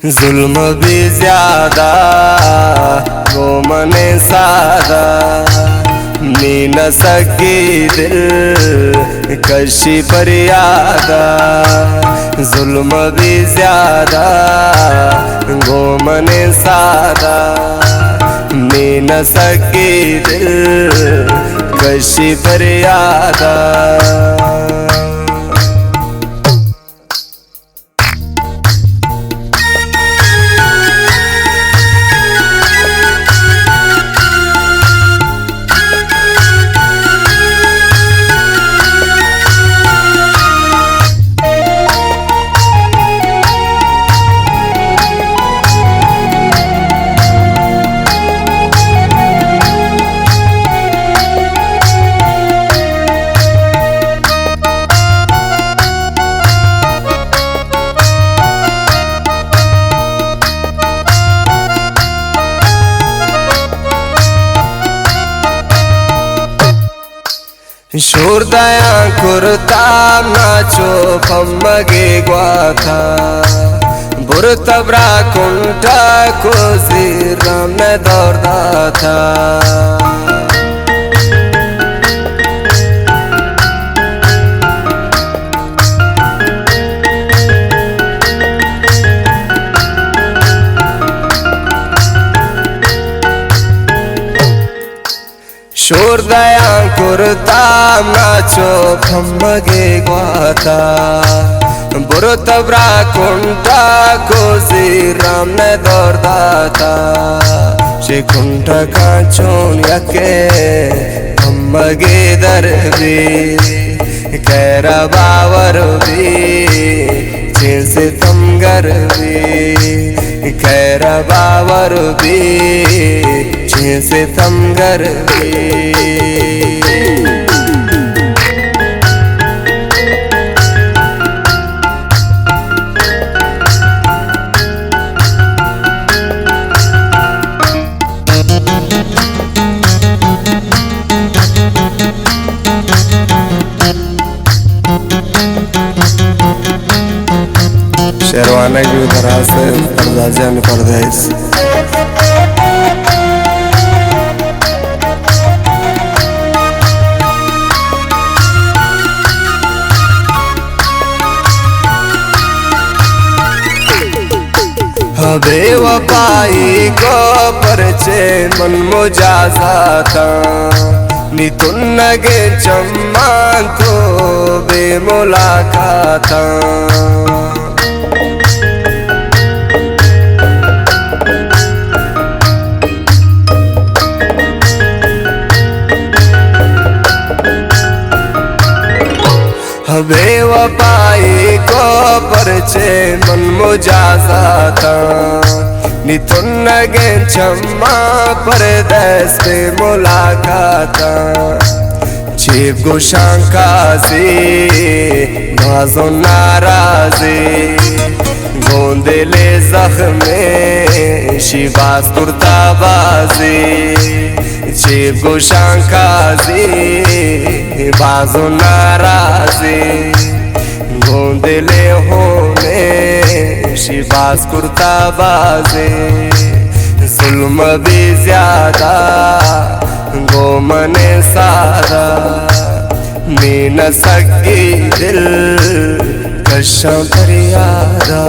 जुल्म भी ज्यादा वो मने सादा, नी न सकी दिल कशी पर यादा। जुल्म भी ज्यादा वो मने सादा, नी न सकी दिल कशी पर यादा। शोरदया कुर्ता नाचो पम्मगे ग्वाथा, बुरतब्रा कुंटा को जीराम ने दौड़ता था। शोरदया कुर्ता नाचो पम्मगे ग्वाथा, बुरतब्रा कुंटा को जीराम ने दौड़ता था। शे कुंटा का चोन यके पम्मगे दरबी, कैरा बावर भी चीन से तमगर भी, कैरा बावर भी चीन से तमगर भी। शेरवाना की तरह से परदाजियान परदेश। बेवफाई को परचे मन मुजाजाता, नी तुन्नगे चम्मा तो बेमुलाकाता। बेवफाई को परचे मन मुजाजाता, नी तुन्नगे चम्मा परदेस पे मुलाकाता। चीप गुशांकाजी बाजो नाराजी, गोंदले जख्मे शिबाज कुर्ताबाजी। चीप गुशांकाजी बाजो नाराजी, गोंदले होने शिबाज कुर्ताबाजी। जुल्म भी ज्यादा वो मने सादा, नी न सकी दिल कशा पर यादा।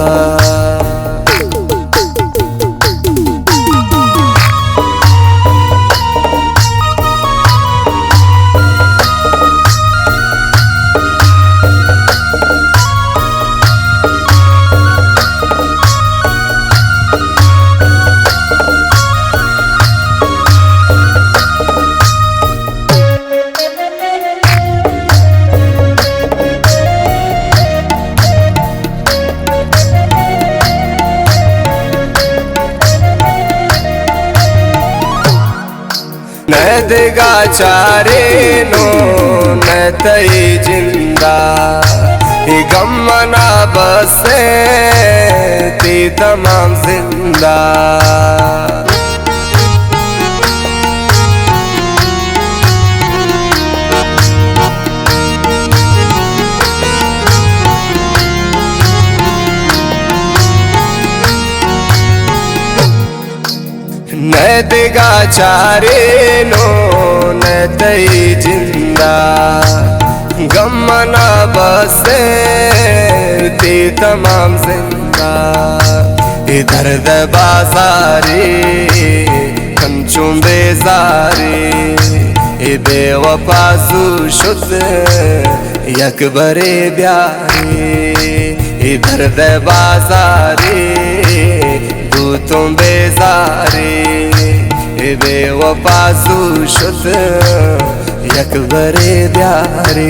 देगा चारे नो न तई जिंदा, गम मना बसे ती तमाम जिंदा। मैं दिगा चारे नो न तई जिंदा गमना बसे ते तमाम जिंदा इधर बाजारे कंचुं बेजारे ए बेवफासु शुद्ध यकबरे ब्यारे इधर बाजारे तू तुम बेजारे ए बेवफासु शुद्ध यकबरे ब्यारे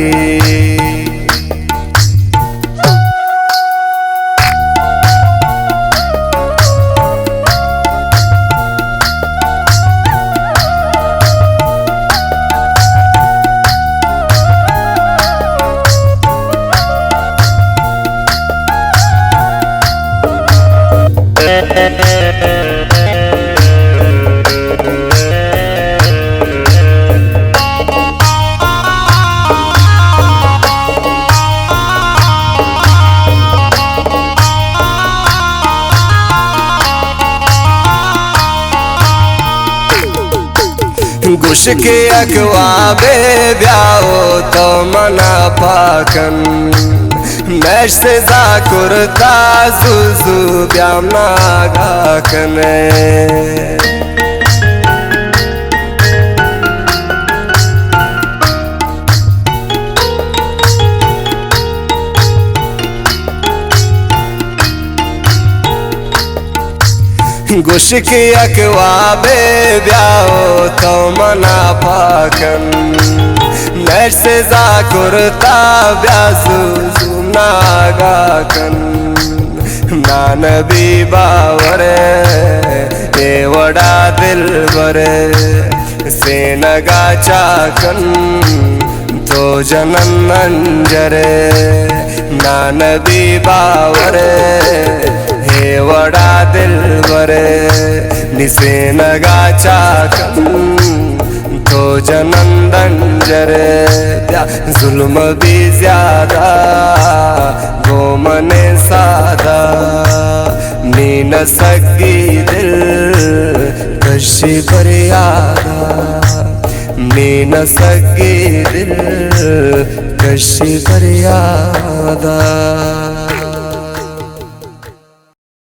गुश के अकवाबे ब्याओ तो मना पाकन मैश से जाकुरता जुजु ब्याम नागाकने गुश के अकवाबे ब्याओ तो मना पाकन नैर से जाकुरता ब्यासु नागाकन नानबी बावरे ए वड़ा दिल बरे से नगा चाकन तो जनन अंजरे नानबी बावरे हे वड़ा दिल बरे निसे नगा चाकन तो जनंदंजरे जुल्म भी ज्यादा वो मने सादा नी न सकी दिल कशी फरियादा नी न सकी दिल कशी फरियादा